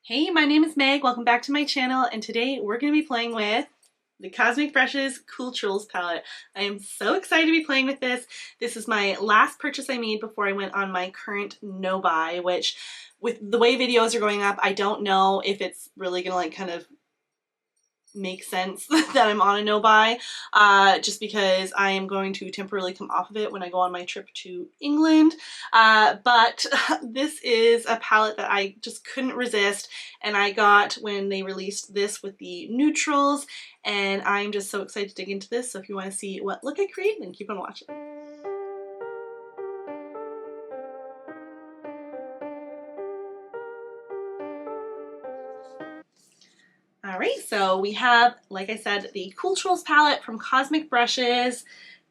Hey, my name is Meg. Welcome back to my channel, and today we're going to be playing with the Cosmic Brushes Cooltrals palette. I am so excited to be playing with this. This is my last purchase I made before I went on my current no-buy, which with the way videos are going up, I don't know if it's really going to like kind of make sense that I'm on a no-buy, just because I am going to temporarily come off of it when I go on my trip to England. But this is a palette that I just couldn't resist, and I got when they released this with the Nudetrals, and I'm just so excited to dig into this. So if you want to see what look I create, then keep on watching. Alright, so we have, like I said, the Cooltrals palette from Cosmic Brushes.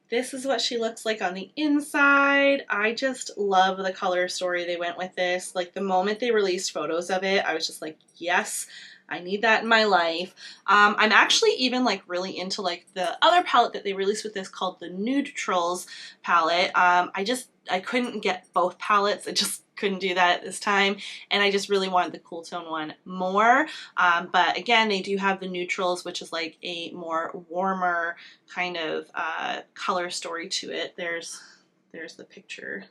This is what she looks like on the inside. I just love the color story they went with this. Like the moment they released photos of it, I was just like, yes, I need that in my life. I'm actually even like really into like the other palette that they released with this called the Nudetrals palette. I couldn't get both palettes. I just couldn't do that at this time, and I just really wanted the Cool Tone one more. But again, they do have the Nudetrals, which is like a more warmer kind of color story to it. There's the picture.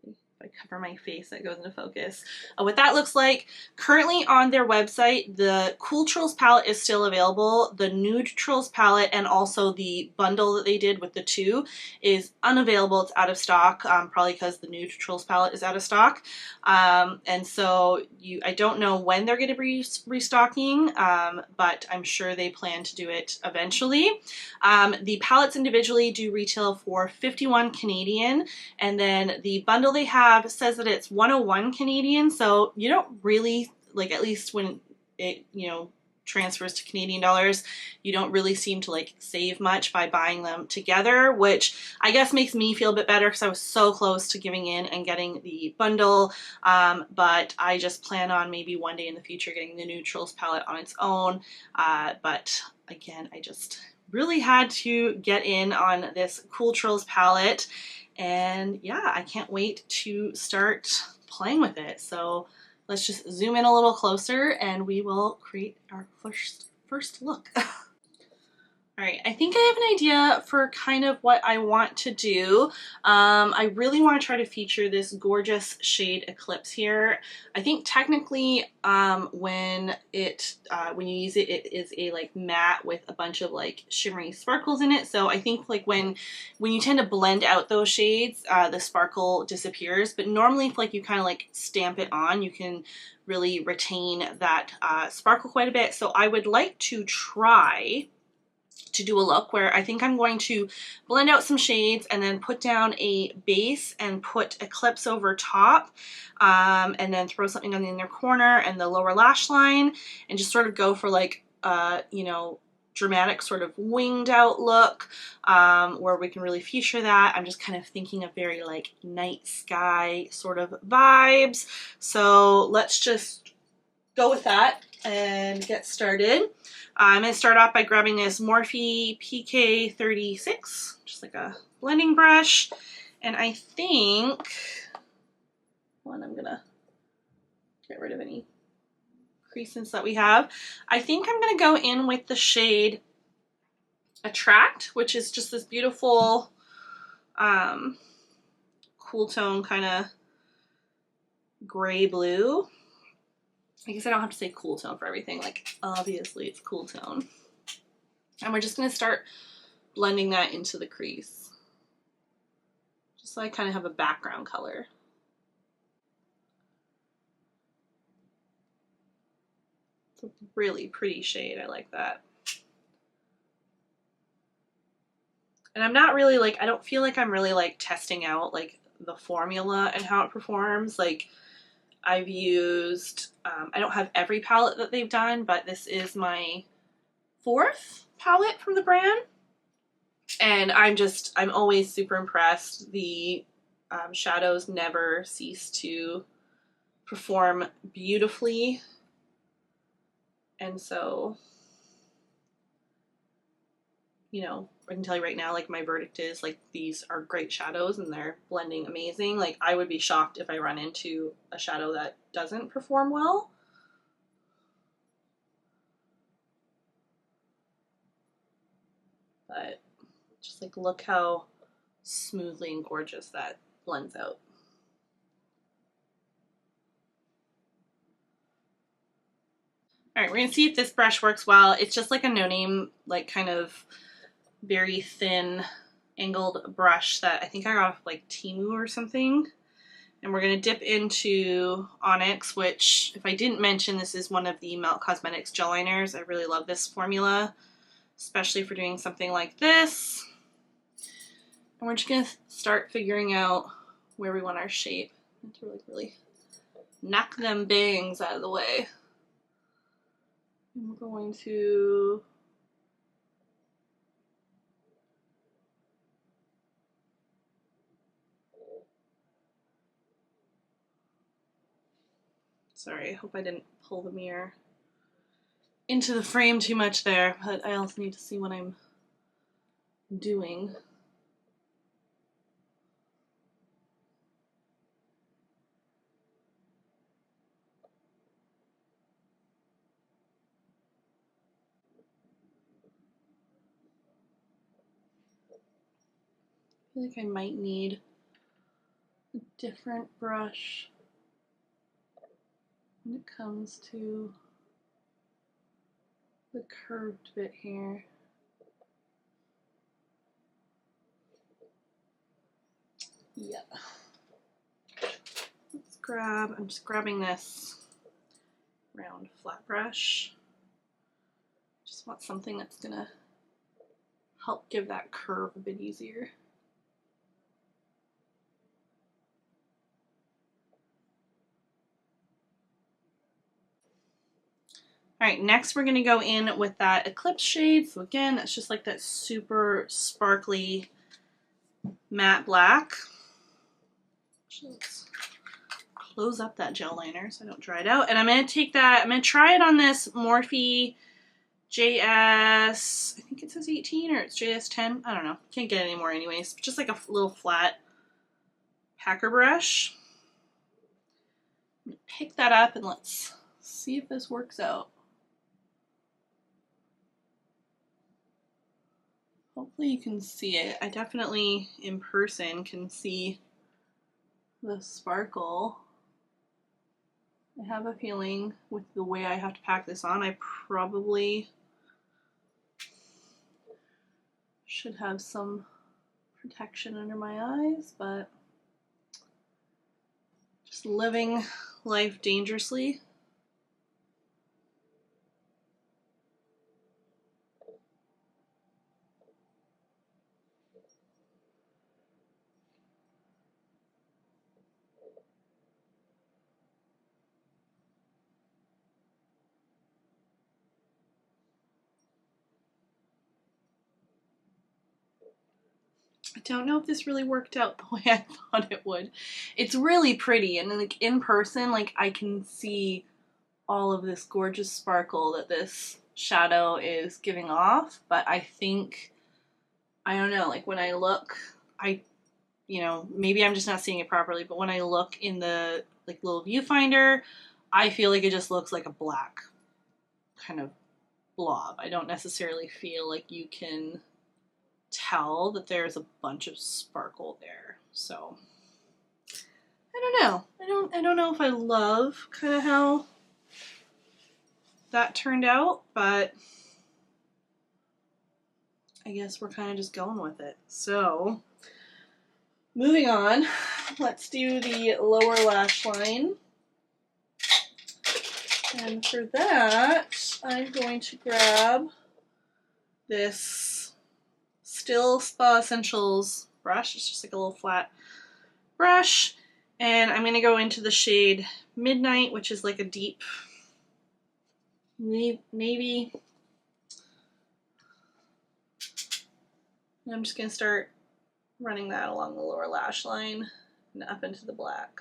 If I cover my face, that goes into focus. What that looks like currently on their website, the Cooltrals palette is still available. The Nudetrals palette and also the bundle that they did with the two is unavailable. It's out of stock, probably because the Nudetrals palette is out of stock. And so I don't know when they're going to be restocking, but I'm sure they plan to do it eventually. The palettes individually do retail for 51 Canadian, and then the bundle they have says that it's 101 Canadian, so you don't really, like, at least when it, transfers to Canadian dollars, you don't really seem to like save much by buying them together, which I guess makes me feel a bit better because I was so close to giving in and getting the bundle. But I just plan on maybe one day in the future getting the Nudetrals palette on its own. But again, I just really had to get in on this Cooltrals palette, and yeah, I can't wait to start playing with it. So let's just zoom in a little closer and we will create our first look. All right, I think I have an idea for kind of what I want to do. I really want to try to feature this gorgeous shade Eclipse here. I think technically when you use it, it is a like matte with a bunch of like shimmery sparkles in it. So I think like when you tend to blend out those shades, the sparkle disappears. But normally if like you kind of like stamp it on, you can really retain that sparkle quite a bit. So I would like to try to do a look where I think I'm going to blend out some shades and then put down a base and put Eclipse over top, and then throw something on the inner corner and the lower lash line, and just sort of go for like dramatic sort of winged out look, where we can really feature that. I'm just kind of thinking of very like night sky sort of vibes. So let's just go with that and get started. I'm going to start off by grabbing this Morphe PK36, just like a blending brush, and I think, I'm going to get rid of any creases that we have. I think I'm going to go in with the shade Attract, which is just this beautiful cool tone kind of gray blue. I guess I don't have to say cool tone for everything, like obviously it's cool tone. And we're just going to start blending that into the crease, just so I kind of have a background color. It's a really pretty shade, I like that. And I'm not really like, I don't feel like I'm really like testing out like the formula and how it performs. Like I've used, I don't have every palette that they've done, but this is my 4th palette from the brand. And I'm always super impressed. The shadows never cease to perform beautifully. And so, I can tell you right now, like my verdict is like these are great shadows and they're blending amazing. Like I would be shocked if I run into a shadow that doesn't perform well. but just like look how smoothly and gorgeous that blends out. All right, we're gonna see if this brush works well. It's just like a no-name, like kind of very thin angled brush that I think I got off like Temu or something. And we're gonna dip into Onyx, which if I didn't mention, this is one of the Melt Cosmetics gel liners. I really love this formula, especially for doing something like this. And we're just gonna start figuring out where we want our shape and to like really knock them bangs out of the way. And we're going to sorry, I hope I didn't pull the mirror into the frame too much there, but I also need to see what I'm doing. I feel like I might need a different brush when it comes to the curved bit here. Yeah. Let's grab, I'm just grabbing this round flat brush. Just want something that's gonna help give that curve a bit easier. All right, next we're gonna go in with that Eclipse shade. So again, that's just like that super sparkly matte black. Let's close up that gel liner so I don't dry it out. And I'm gonna take that, I'm gonna try it on this Morphe JS, I think it says 18 or it's JS 10. I don't know, can't get any more anyways. Just like a little flat packer brush. I'm gonna pick that up and let's see if this works out. Hopefully you can see it. I definitely, in person, can see the sparkle. I have a feeling with the way I have to pack this on, I probably should have some protection under my eyes, but just living life dangerously. I don't know if this really worked out the way I thought it would. It's really pretty, and like in person, like I can see all of this gorgeous sparkle that this shadow is giving off, but I think, I don't know, like when I look, you know, maybe I'm just not seeing it properly, but when I look in the like little viewfinder, I feel like it just looks like a black kind of blob. I don't necessarily feel like you can tell that there's a bunch of sparkle there. So I don't know. I don't know if I love kind of how that turned out, but I guess we're kind of just going with it. So moving on, let's do the lower lash line. And for that, I'm going to grab this Still Spa Essentials brush. It's just like a little flat brush. And I'm going to go into the shade Midnight, which is like a deep navy. And I'm just going to start running that along the lower lash line and up into the black.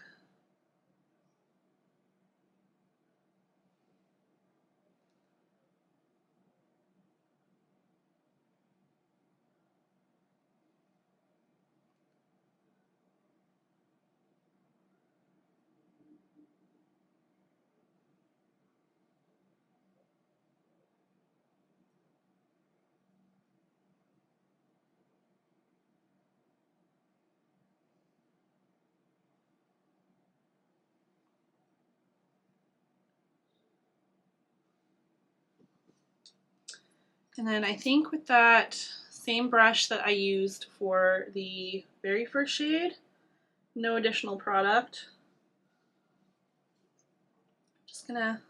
And then I think with that same brush that I used for the very first shade, no additional product, just gonna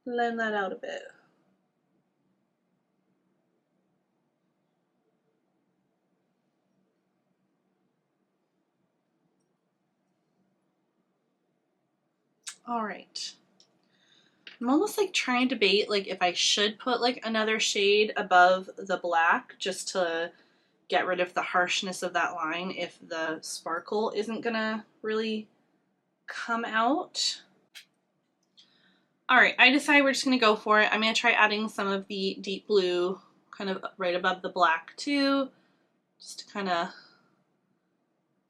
blend that out a bit. All right. I'm almost like trying to debate like if I should put like another shade above the black just to get rid of the harshness of that line if the sparkle isn't gonna really come out. All right, I decided we're just gonna go for it. I'm gonna try adding some of the deep blue kind of right above the black too, just to kind of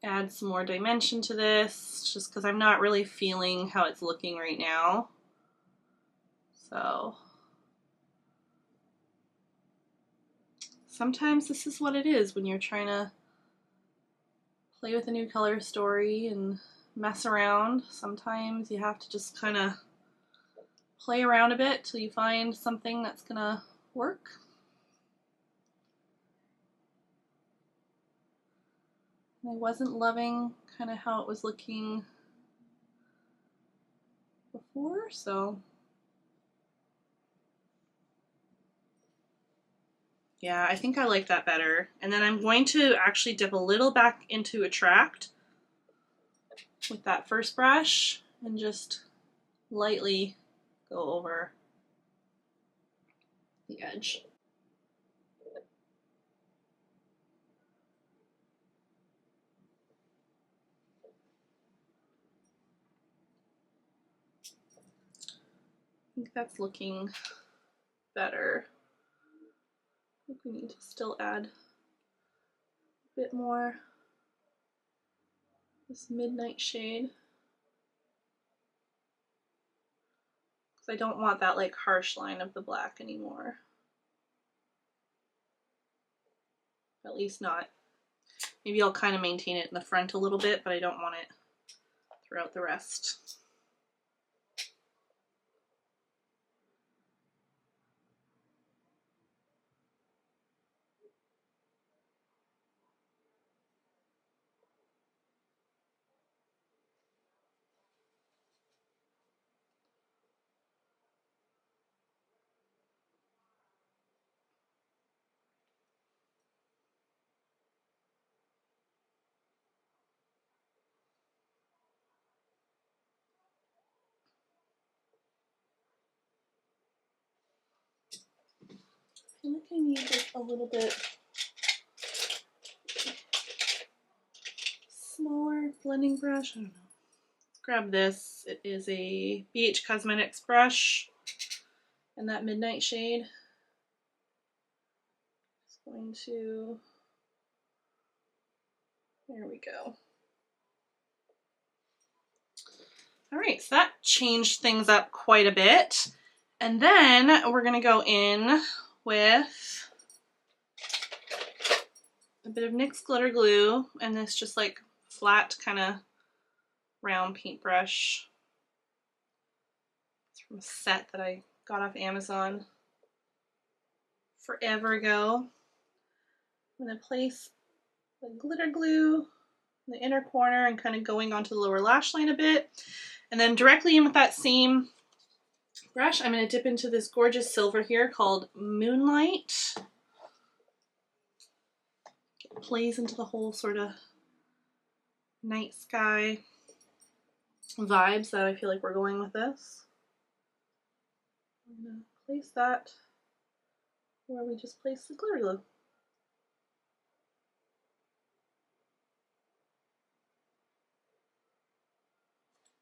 add some more dimension to this, just because I'm not really feeling how it's looking right now. So sometimes this is what it is when you're trying to play with a new color story and mess around. Sometimes you have to just kind of play around a bit till you find something that's gonna work. And I wasn't loving kind of how it was looking before, so yeah, I think I like that better. And then I'm going to actually dip a little back into Attract with that first brush and just lightly go over the edge. I think that's looking better. I think we need to still add a bit more this midnight shade, because I don't want that like harsh line of the black anymore. At least not. Maybe I'll kind of maintain it in the front a little bit, but I don't want it throughout the rest. I feel like I need like a little bit smaller blending brush. I don't know. Grab this. It is a BH Cosmetics brush in that midnight shade. Just going to, there we go. All right, so that changed things up quite a bit. And then we're gonna go in with a bit of NYX glitter glue and this just like flat kind of round paintbrush. It's from a set that I got off Amazon forever ago. I'm gonna place the glitter glue in the inner corner and kind of going onto the lower lash line a bit. And then directly in with that same brush, I'm going to dip into this gorgeous silver here called Moonlight. It plays into the whole sort of night sky vibes that I feel like we're going with this. I'm going to place that where we just placed the glitter glue.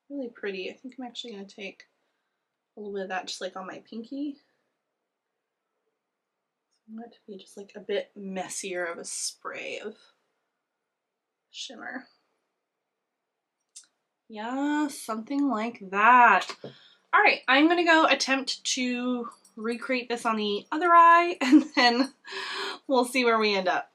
Really pretty. I think I'm actually going to take a little bit of that just like on my pinky. I want it to be just like a bit messier of a spray of shimmer. Yeah, something like that. All right, I'm gonna go attempt to recreate this on the other eye and then we'll see where we end up.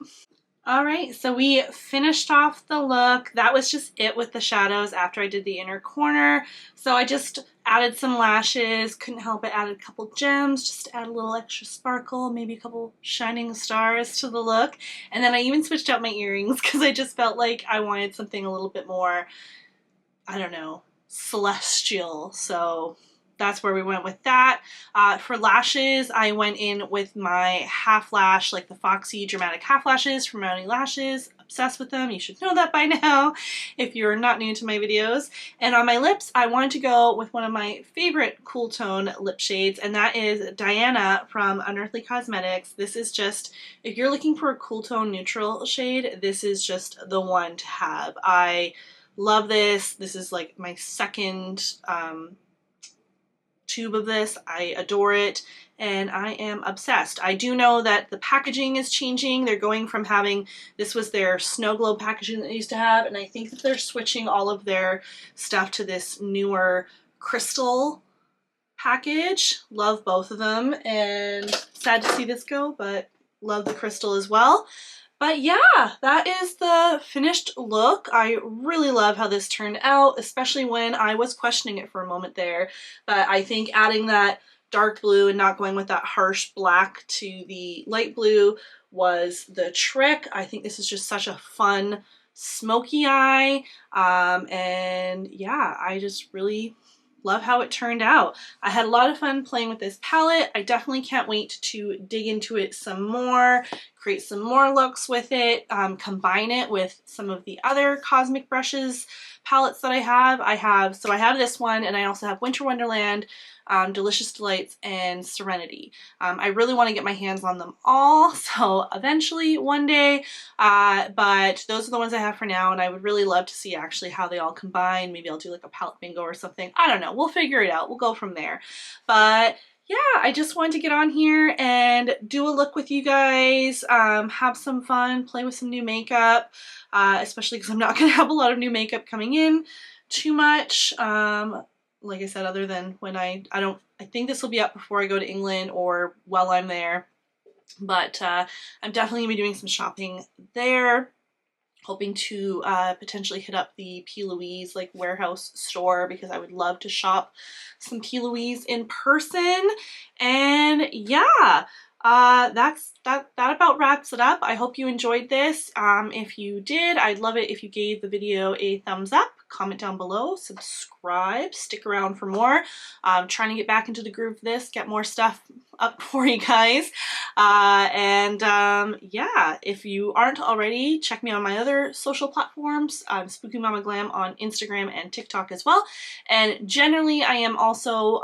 All right, so we finished off the look. That was just it with the shadows after I did the inner corner. So I just added some lashes, couldn't help it, added a couple gems just to add a little extra sparkle, maybe a couple shining stars to the look. And then I even switched out my earrings because I just felt like I wanted something a little bit more, I don't know, celestial. So that's where we went with that. For lashes, I went in with my half lash, like the Foxy Dramatic Half Lashes from Mounty Lashes. Obsessed with them. You should know that by now if you're not new to my videos. And on my lips, I wanted to go with one of my favorite cool tone lip shades, and that is Diana from Unearthly Cosmetics. This is just, if you're looking for a cool tone neutral shade, this is just the one to have. I love this. This is like my second tube of this. I adore it and I am obsessed. I do know that the packaging is changing. They're going from having, this was their snow globe packaging that they used to have, and I think that they're switching all of their stuff to this newer crystal package. Love both of them, and sad to see this go, but love the crystal as well. But yeah, that is the finished look. I really love how this turned out, especially when I was questioning it for a moment there. But I think adding that dark blue and not going with that harsh black to the light blue was the trick. I think this is just such a fun smoky eye. And yeah, I just really love how it turned out. I had a lot of fun playing with this palette. I definitely can't wait to dig into it some more, create some more looks with it, combine it with some of the other Cosmic Brushes palettes that I have. So I have this one, and I also have Winter Wonderland, Delicious Delights, and Serenity. I really want to get my hands on them all, so eventually one day, but those are the ones I have for now, and I would really love to see actually how they all combine. Maybe I'll do like a palette bingo or something. I don't know. We'll figure it out. We'll go from there. But yeah, I just wanted to get on here and do a look with you guys, have some fun, play with some new makeup, especially because I'm not going to have a lot of new makeup coming in too much. Like I said, other than when I think this will be up before I go to England or while I'm there, but I'm definitely going to be doing some shopping there. Hoping to potentially hit up the P. Louise like warehouse store, because I would love to shop some P. Louise in person. And yeah, that about wraps it up. I hope you enjoyed this. If you did, I'd love it if you gave the video a thumbs up, comment down below, subscribe, stick around for more. I'm trying to get back into the groove of this, get more stuff up for you guys. Yeah, if you aren't already, check me on my other social platforms. I'm Spooky Mama Glam on Instagram and TikTok as well. And generally, I am also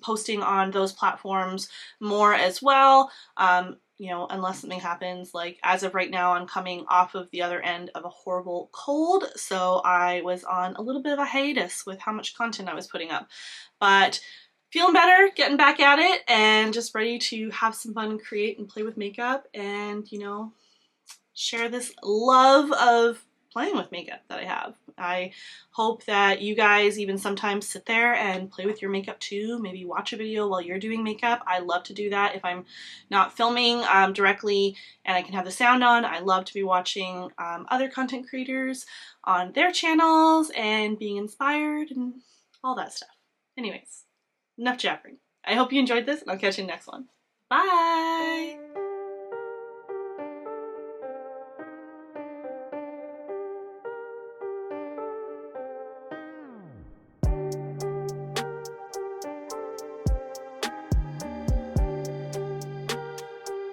posting on those platforms more as well. You know, unless something happens, like as of right now, I'm coming off of the other end of a horrible cold, so I was on a little bit of a hiatus with how much content I was putting up. But feeling better, getting back at it, and just ready to have some fun, create and play with makeup, and, you know, share this love of playing with makeup that I have. I hope that you guys even sometimes sit there and play with your makeup too. Maybe watch a video while you're doing makeup. I love to do that if I'm not filming directly and I can have the sound on. I love to be watching other content creators on their channels and being inspired and all that stuff. Anyways, enough jabbering. I hope you enjoyed this, and I'll catch you in the next one. Bye!